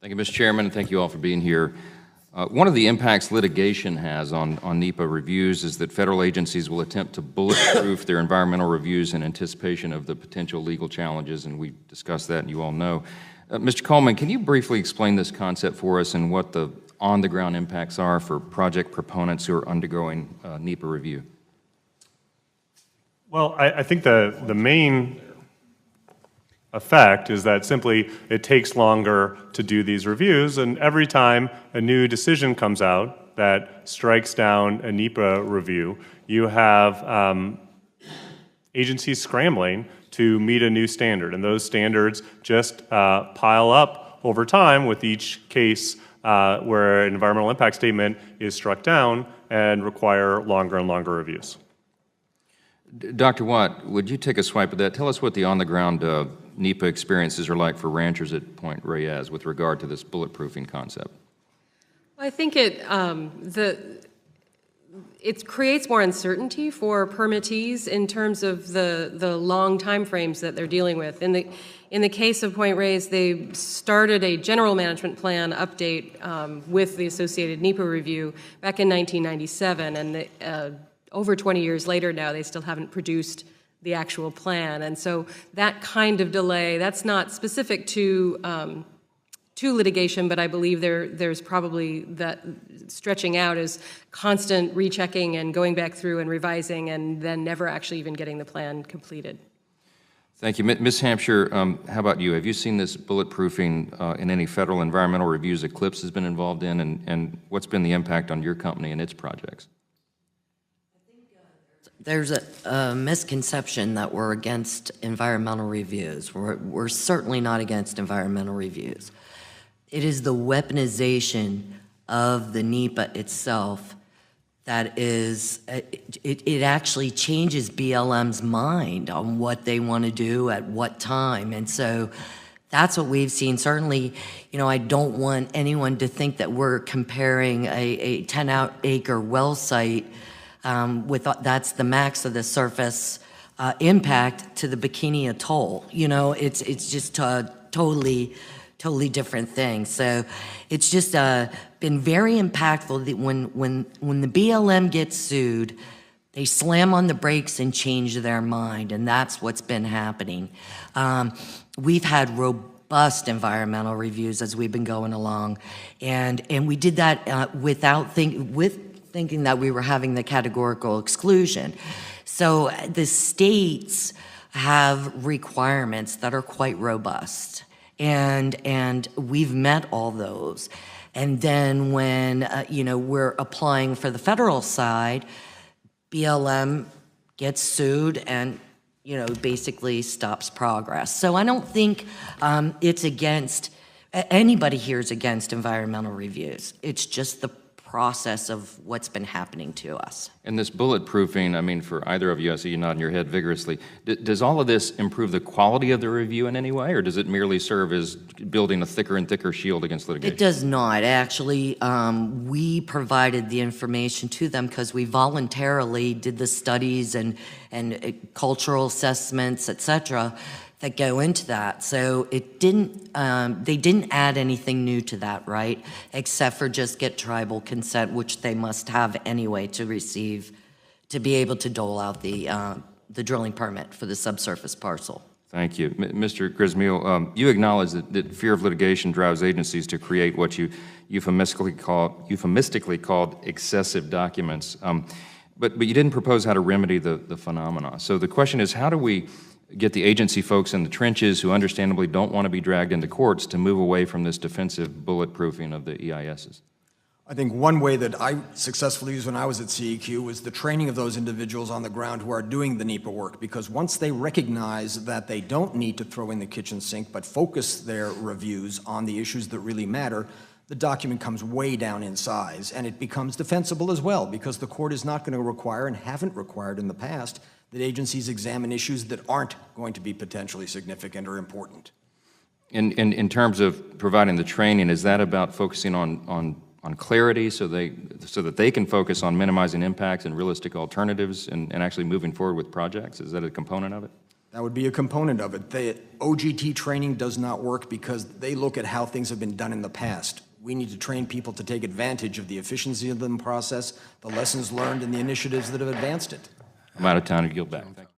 Thank you, Mr. Chairman, and thank you all for being here. One of the impacts litigation has on NEPA reviews is that federal agencies will attempt to bulletproof their environmental reviews in anticipation of the potential legal challenges, and we've discussed that, and you all know. Mr. Coleman, can you briefly explain this concept for us and what the on-the-ground impacts are for project proponents who are undergoing NEPA review? Well, I think the main effect is that simply it takes longer to do these reviews, and every time a new decision comes out that strikes down a NEPA review, you have agencies scrambling to meet a new standard, and those standards just pile up over time with each case where an environmental impact statement is struck down and require longer and longer reviews. Dr. Watt, would you take a swipe at that? Tell us what the on-the-ground NEPA experiences are like for ranchers at Point Reyes with regard to this bulletproofing concept. I think it creates more uncertainty for permittees in terms of the long time frames that they're dealing with. In the case of Point Reyes, they started a general management plan update with the associated NEPA review back in 1997, and over 20 years later now, they still haven't produced the actual plan. And so that kind of delay, that's not specific to litigation, but I believe there's probably that stretching out as constant rechecking and going back through and revising and then never actually even getting the plan completed. Thank you. Ms. Hampshire, how about you? Have you seen this bulletproofing in any federal environmental reviews Eclipse has been involved in, and what's been the impact on your company and its projects? There's a misconception that we're against environmental reviews. We're certainly not against environmental reviews. It is the weaponization of the NEPA itself that is, it actually changes BLM's mind on what they want to do at what time. And so that's what we've seen. Certainly, you know, I don't want anyone to think that we're comparing a 10-acre well site that's the max of the surface impact to the Bikini Atoll. You know, it's just a totally different thing. So it's just been very impactful that when the BLM gets sued, they slam on the brakes and change their mind, and that's what's been happening. We've had robust environmental reviews as we've been going along, and we did that without thinking that we were having the categorical exclusion. So the states have requirements that are quite robust, and we've met all those. And then when we're applying for the federal side, BLM gets sued and basically stops progress. So I don't think it's against anybody here is against environmental reviews. It's just the process of what's been happening to us. And this bulletproofing, I mean, for either of you, I see you nodding your head vigorously, does all of this improve the quality of the review in any way, or does it merely serve as building a thicker and thicker shield against litigation? It does not. Actually, we provided the information to them because we voluntarily did the studies and cultural assessments, et cetera, that go into that. So it didn't, they didn't add anything new to that, right? Except for just get tribal consent, which they must have anyway to receive, to be able to dole out the drilling permit for the subsurface parcel. Thank you. Mr. Grismiel, you acknowledge that fear of litigation drives agencies to create what you euphemistically called excessive documents. But you didn't propose how to remedy the phenomena. So the question is, how do we get the agency folks in the trenches who understandably don't want to be dragged into courts to move away from this defensive bulletproofing of the EISs? I think one way that I successfully used when I was at CEQ was the training of those individuals on the ground who are doing the NEPA work, because once they recognize that they don't need to throw in the kitchen sink but focus their reviews on the issues that really matter, the document comes way down in size, and it becomes defensible as well, because the court is not going to require, and haven't required in the past, that agencies examine issues that aren't going to be potentially significant or important. In terms of providing the training, is that about focusing on clarity so that they can focus on minimizing impacts and realistic alternatives and actually moving forward with projects? Is that a component of it? That would be a component of it. The OGT training does not work because they look at how things have been done in the past. We need to train people to take advantage of the efficiency of the process, the lessons learned, and the initiatives that have advanced it. I'm out of time to yield back.